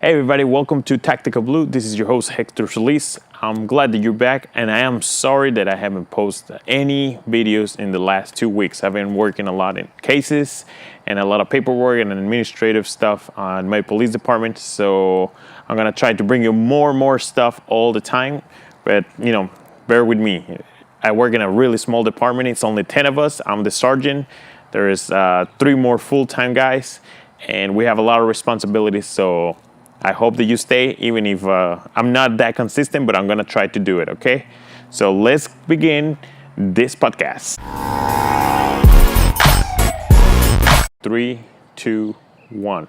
Hey everybody, welcome to Tactical Blue. This is your host Hector Solis. I'm glad that you're back, and I am sorry that I haven't posted any videos in the last 2 weeks. I've been working a lot in cases and a lot of paperwork and administrative stuff on my police department, so I'm gonna try to bring you more stuff all the time, but bear with me. I work in a really small department. It's only 10 of us. I'm the sergeant. There is 3 more full-time guys, and we have a lot of responsibilities, so I hope that you stay, even if I'm not that consistent, but I'm gonna try to do it, okay? So let's begin this podcast. 3, 2, 1.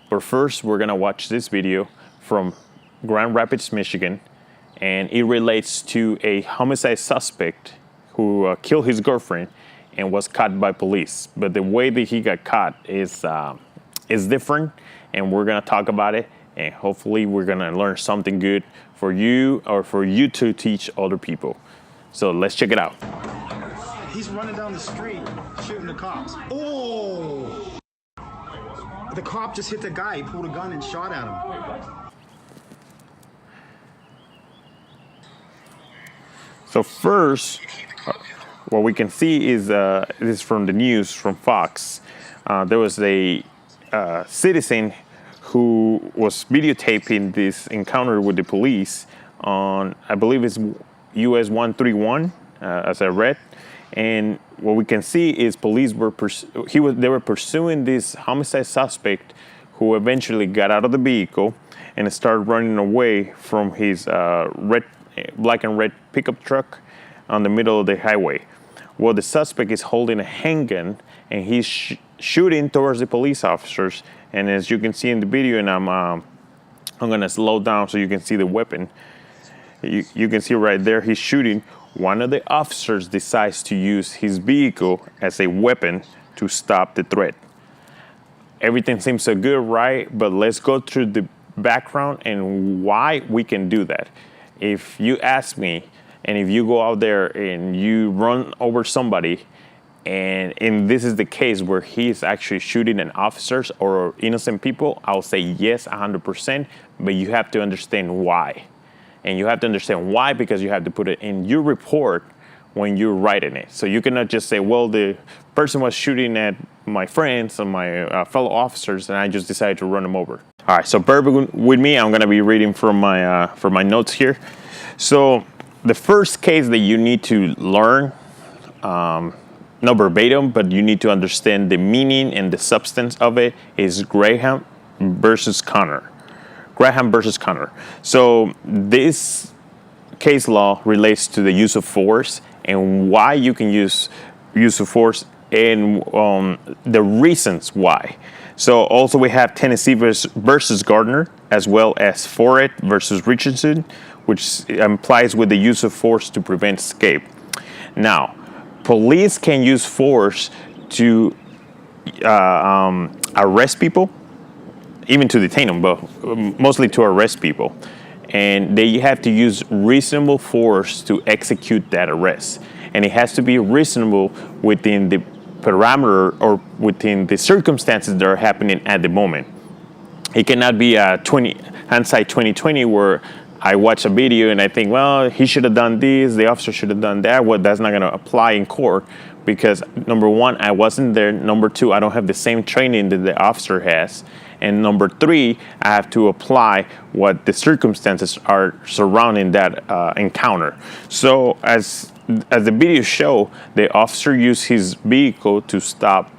But first, we're gonna watch this video from Grand Rapids, Michigan, and it relates to a homicide suspect who killed his girlfriend and was caught by police. But the way that he got caught is different, and we're gonna talk about it. And hopefully we're gonna learn something good for you or for you to teach other people. So let's check it out. He's running down the street shooting the cops. Oh! The cop just hit the guy. He pulled a gun and shot at him. So first, what we can see is this is from the news from Fox. There was a citizen who was videotaping this encounter with the police on, I believe it's US 131, as I read. And what we can see is police were they were pursuing this homicide suspect, who eventually got out of the vehicle and started running away from his black and red pickup truck on the middle of the highway. Well, the suspect is holding a handgun and he's shooting towards the police officers. And as you can see in the video, and I'm gonna slow down so you can see the weapon. You can see right there, he's shooting. One of the officers decides to use his vehicle as a weapon to stop the threat. Everything seems so good, right? But let's go through the background and why we can do that. If you ask me, and if you go out there and you run over somebody, and this is the case where he's actually shooting at officers or innocent people, I'll say yes, 100%, but you have to understand why. And you have to understand why because you have to put it in your report when you're writing it. So you cannot just say, well, the person was shooting at my friends and my fellow officers, and I just decided to run them over. All right, so bear with me. I'm gonna be reading from my notes here. So the first case that you need to learn, not verbatim, but you need to understand the meaning and the substance of it, is Graham versus Connor. Graham versus Connor. So this case law relates to the use of force and why you can use of force and the reasons why. So also we have Tennessee versus Gardner, as well as Forret versus Richardson, which implies with the use of force to prevent escape. Now, police can use force to arrest people, even to detain them, but mostly to arrest people. And they have to use reasonable force to execute that arrest. And it has to be reasonable within the parameter or within the circumstances that are happening at the moment. It cannot be a hindsight 2020 where I watch a video and I think, well, he should have done this, the officer should have done that. Well, that's not going to apply in court because, number one, I wasn't there. Number two, I don't have the same training that the officer has. And number three, I have to apply what the circumstances are surrounding that encounter. So as the video show, the officer used his vehicle to stop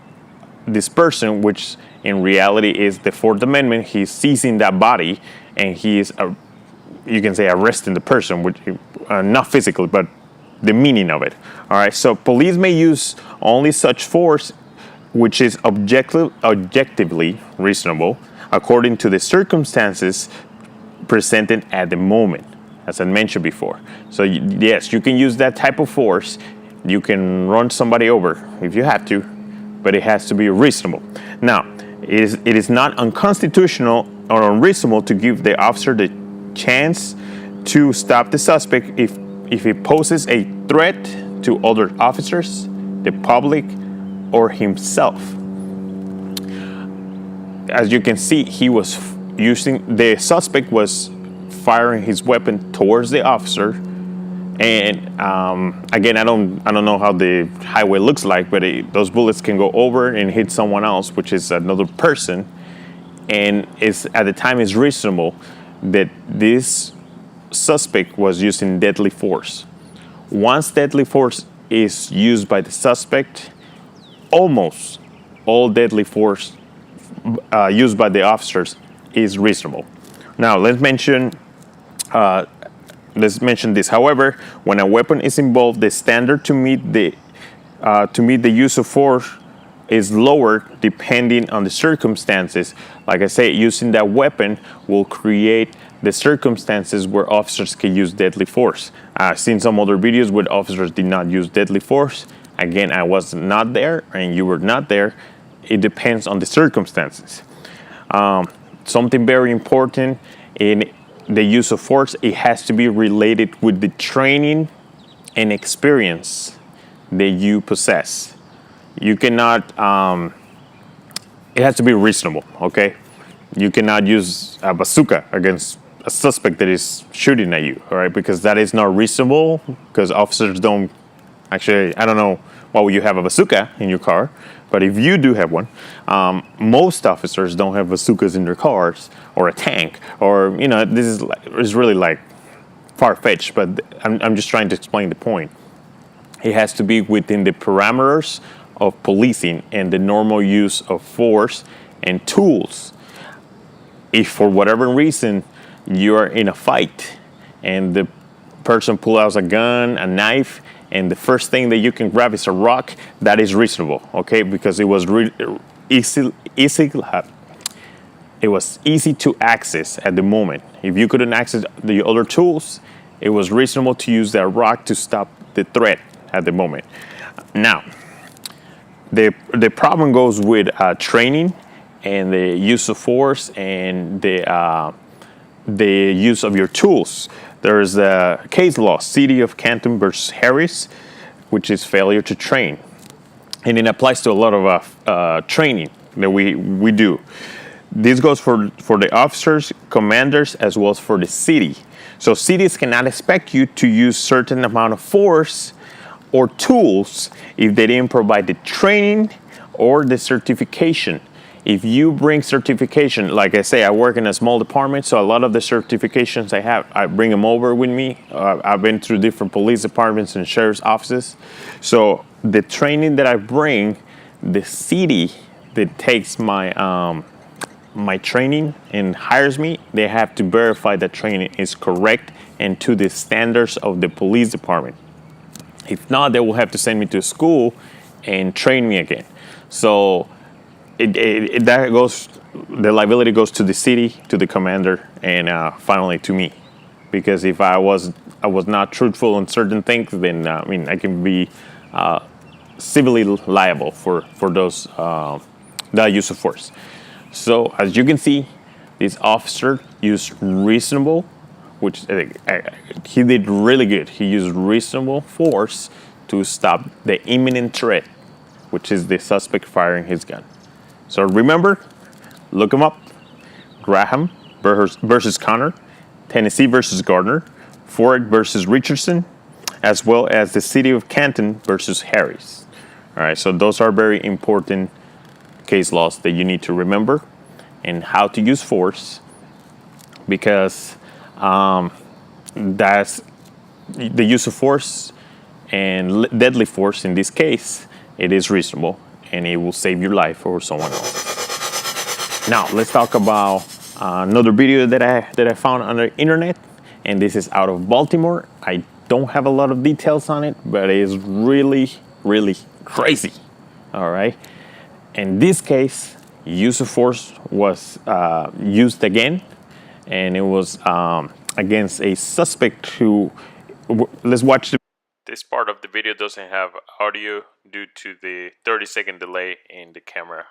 this person, which in reality is the Fourth Amendment. He's seizing that body and he is you can say arresting the person, which not physically, but the meaning of it. All right, so police may use only such force which is objectively reasonable according to the circumstances presented at the moment, as I mentioned before. So yes, you can use that type of force. You can run somebody over if you have to, but it has to be reasonable. Now, it is not unconstitutional or unreasonable to give the officer the chance to stop the suspect if it poses a threat to other officers, the public, or himself. As you can see, he was the suspect was firing his weapon towards the officer. And again, I don't know how the highway looks like, but those bullets can go over and hit someone else, which is another person. And at the time it's reasonable that this suspect was using deadly force. Once deadly force is used by the suspect, almost all deadly force used by the officers is reasonable. Now let's mention this. However, when a weapon is involved, the standard to meet the use of force is lower depending on the circumstances. Like I say, using that weapon will create the circumstances where officers can use deadly force. I've seen some other videos where officers did not use deadly force. Again, I was not there and you were not there. It depends on the circumstances. Something very important in the use of force, it has to be related with the training and experience that you possess. You cannot, it has to be reasonable, okay? You cannot use a bazooka against a suspect that is shooting at you, all right? Because that is not reasonable, because officers don't, actually, I don't know why would you have a bazooka in your car, but if you do have one, most officers don't have bazookas in their cars, or a tank, or, you know, this is really like far-fetched, but I'm just trying to explain the point. It has to be within the parameters of policing and the normal use of force and tools. If for whatever reason you are in a fight and the person pulls out a gun, a knife, and the first thing that you can grab is a rock, that is reasonable, okay? Because it was easy to access at the moment. If you couldn't access the other tools, it was reasonable to use that rock to stop the threat at the moment. Now, the problem goes with training and the use of force and the use of your tools. There's a case law, City of Canton versus Harris, which is failure to train. And it applies to a lot of training that we do. This goes for the officers, commanders, as well as for the city. So cities cannot expect you to use certain amount of force or tools if they didn't provide the training or the certification. If you bring certification, like I say, I work in a small department, so a lot of the certifications I have, I bring them over with me. I've been through different police departments and sheriff's offices. So the training that I bring, the city that takes my my training and hires me, they have to verify that training is correct and to the standards of the police department. If not, they will have to send me to school and train me again. So the liability goes to the city, to the commander, and finally to me. Because if I was not truthful in certain things, then I can be civilly liable for those that use of force. So as you can see, this officer used reasonable, which he did really good. He used reasonable force to stop the imminent threat, which is the suspect firing his gun. So remember, look them up. Graham versus Connor, Tennessee versus Gardner, Ford versus Richardson, as well as the City of Canton versus Harris. All right, so those are very important case laws that you need to remember and how to use force, because that's the use of force and deadly force in this case. It is reasonable and it will save your life or someone else. Now let's talk about another video that I found on the internet, and this is out of Baltimore. I don't have a lot of details on it, but it is really, really crazy. All right. In this case, use of force was used again, and it was against a suspect who. Let's watch this part of the video. Doesn't have audio due to the 30-second delay in the camera.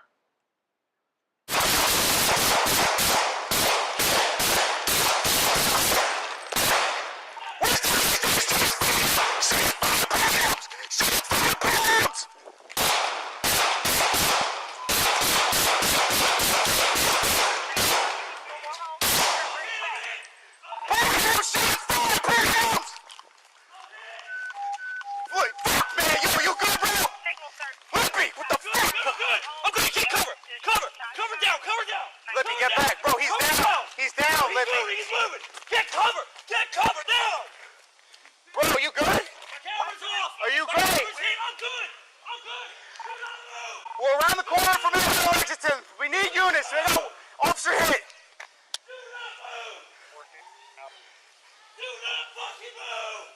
not fucking move!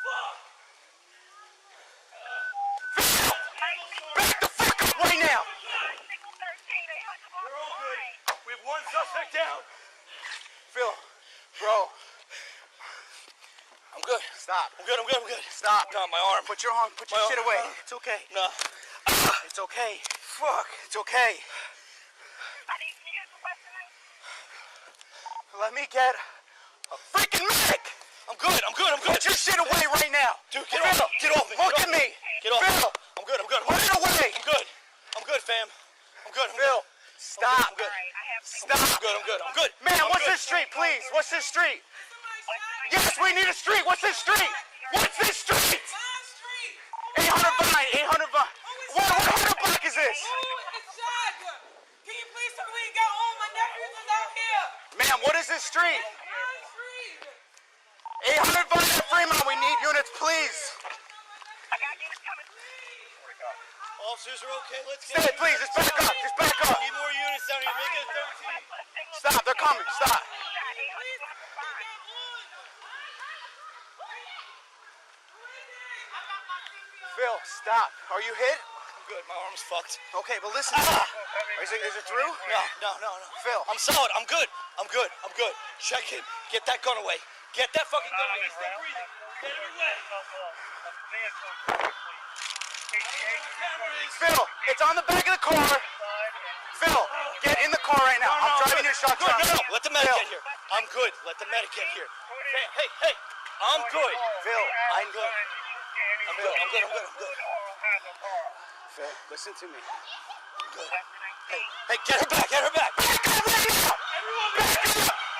Fuck! Back the fuck up right now! We're all good. We have one suspect down. Phil, bro. I'm good. Stop. I'm good. Stop. No, my arm. Put your shit away. It's okay. No. It's okay. Fuck. It's okay. Let me get a freaking medic. I'm good. Put your shit away right now. Dude, get Phil, off. Get off me. Look at me. Get off. Phil. I'm good. Put it away. I'm good, fam. I'm good. Phil, stop. I'm good. Stop. I'm good. Man, I'm what's good. this street, please? What's this street? Yes, we need a street. What's this street? What's this street? 800 Vine. 800 Vine. What block is this? Can you please tell me where you got all my nephews is out here? Ma'am, what is this street? 800 Vine at Fremont. We need units, please. Officers are okay. Let's Stay, please. Just back up. Just back up. Need more units down here. Make it a 13. Stop. They're coming. Stop. Phil, stop. Are you hit? I'm good. My arm's fucked. Okay, but listen. Is it through? No. Phil. I'm solid. I'm good. Check it. Get that gun away. Get that fucking gun away. He's still breathing. Get it away. Phil, it's on the back of the car. Phil, get in the car right now. I'm driving your shotgun. No. Let the medic get here. I'm good. Let the medic get here. Hey. I'm good. Phil, I'm good. I'm good. Phil, listen to me. I'm good. Hey, get her back. Everyone back.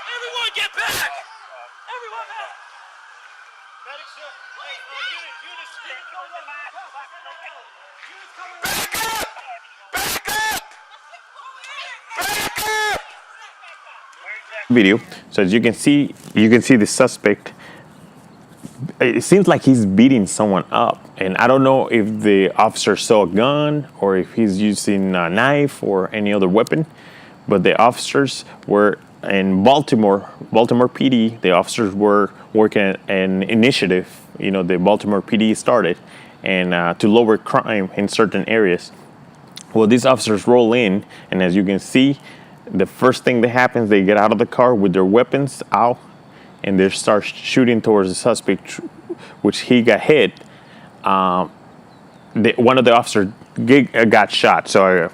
Everyone get back. Everyone back. Medics, hey, units, Video. So as you can see the suspect. It seems like he's beating someone up, and I don't know if the officer saw a gun or if he's using a knife or any other weapon. But the officers were in Baltimore PD. The officers were working an initiative. The Baltimore PD started, and to lower crime in certain areas. Well, these officers roll in, and as you can see, the first thing that happens, they get out of the car with their weapons out, and they start shooting towards the suspect, which he got hit. One of the officers got shot. So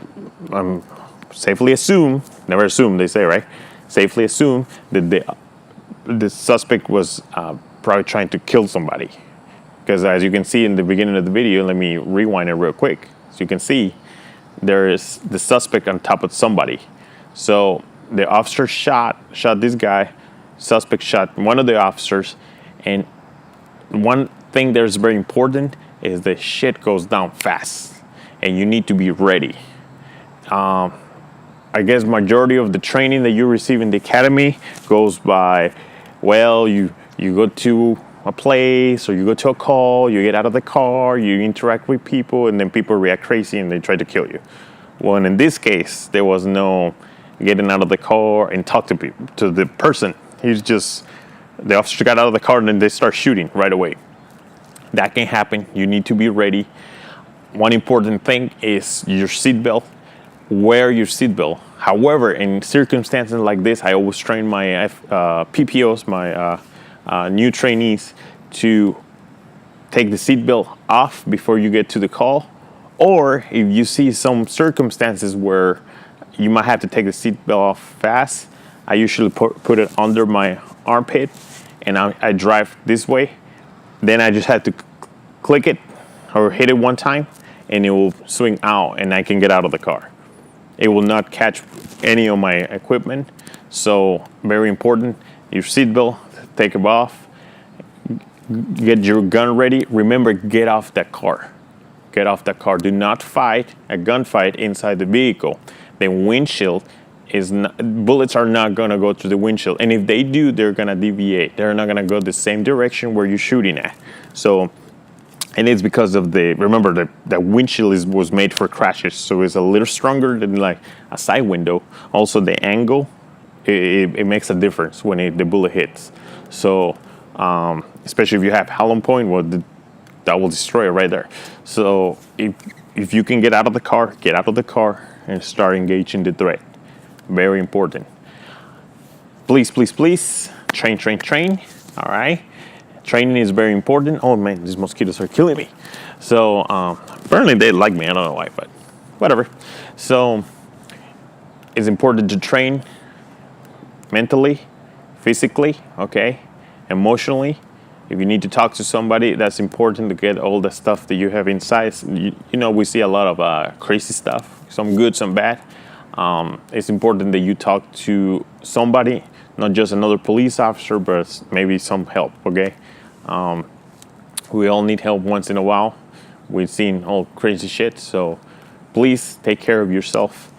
I'm safely assume, never assume, they say, right? Safely assume that the suspect was probably trying to kill somebody. Because as you can see in the beginning of the video, let me rewind it real quick. So you can see there is the suspect on top of somebody. So the officer shot this guy. Suspect shot one of the officers, and one thing that's very important is the shit goes down fast, and you need to be ready. I guess majority of the training that you receive in the academy goes by, well, you go to a place or you go to a call, you get out of the car, you interact with people, and then people react crazy and they try to kill you. Well, in this case, there was no getting out of the car and talk to people, to the person. The officer got out of the car and then they start shooting right away. That can happen. You need to be ready. One important thing is your seatbelt. Wear your seatbelt. However, in circumstances like this, I always train my PPOs, my new trainees, to take the seatbelt off before you get to the call. Or if you see some circumstances where you might have to take the seatbelt off fast, I usually put it under my armpit, and I drive this way. Then I just have to click it or hit it one time, and it will swing out, and I can get out of the car. It will not catch any of my equipment. So very important, your seatbelt, take it off, get your gun ready. Remember, get off that car. Get off that car. Do not fight a gunfight inside the vehicle. The windshield bullets are not gonna go through the windshield, and if they do, they're gonna deviate. They're not gonna go the same direction where you're shooting at. So, and it's because of remember the windshield was made for crashes, so it's a little stronger than like a side window. Also, the angle It makes a difference when the bullet hits. So especially if you have Hallam Point, well, that will destroy it right there. So if you can get out of the car and start engaging the threat. Very important. Please, train. All right. Training is very important. Oh man, these mosquitoes are killing me. So apparently they like me. I don't know why, but whatever. So it's important to train mentally, physically, okay, emotionally. If you need to talk to somebody, that's important to get all the stuff that you have inside. You know, we see a lot of crazy stuff, some good, some bad. It's important that you talk to somebody, not just another police officer, but maybe some help, okay? We all need help once in a while. We've seen all crazy shit, so please take care of yourself.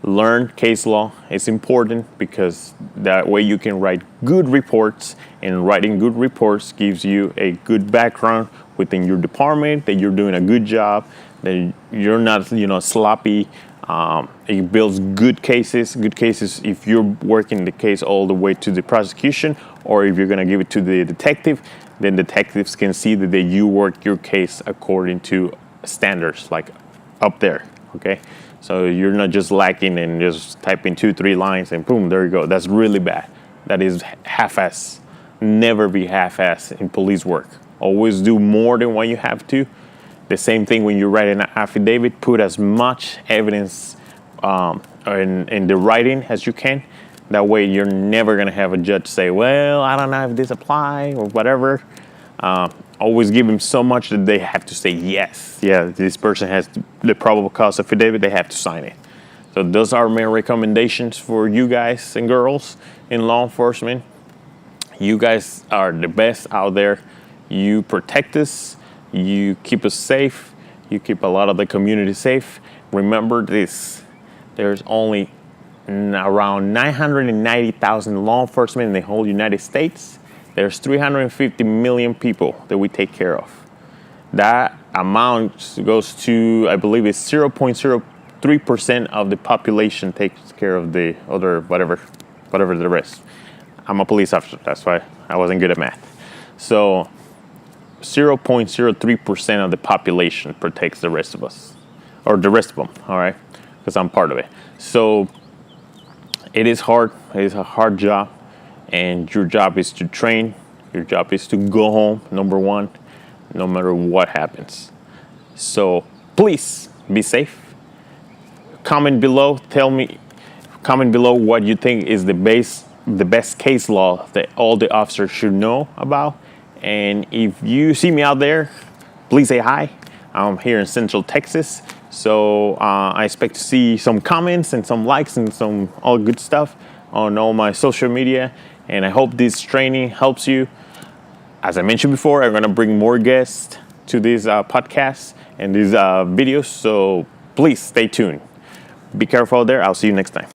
Learn case law. It's important because that way you can write good reports, and writing good reports gives you a good background within your department, that you're doing a good job, that you're not, sloppy. It builds good cases if you're working the case all the way to the prosecution, or if you're going to give it to the detective, then detectives can see that you work your case according to standards, like up there, okay? So you're not just lacking and just typing 2-3 lines and boom, there you go. That's really bad. That is half-ass. Never be half-ass in police work. Always do more than what you have to. The same thing when you write an affidavit, put as much evidence in the writing as you can. That way you're never gonna have a judge say, well, I don't know if this applies or whatever. Always give them so much that they have to say yes. Yeah, this person has the probable cause affidavit, they have to sign it. So those are my recommendations for you guys and girls in law enforcement. You guys are the best out there. You protect us, you keep us safe, you keep a lot of the community safe. Remember this, there's only around 990,000 law enforcement in the whole United States. There's 350 million people that we take care of. That amount goes to, I believe it's 0.03% of the population takes care of the other, whatever the rest. I'm a police officer, that's why I wasn't good at math. So 0.03% of the population protects the rest of us, or the rest of them, all right? Because I'm part of it. So it is hard, it is a hard job. And your job is to train. Your job is to go home, number one, no matter what happens. So please be safe. Comment below. Comment below what you think is the best case law that all the officers should know about. And if you see me out there, please say hi. I'm here in Central Texas. So I expect to see some comments and some likes and some all good stuff on all my social media. And I hope this training helps you. As I mentioned before, I'm going to bring more guests to these podcasts and these videos. So please stay tuned. Be careful out there. I'll see you next time.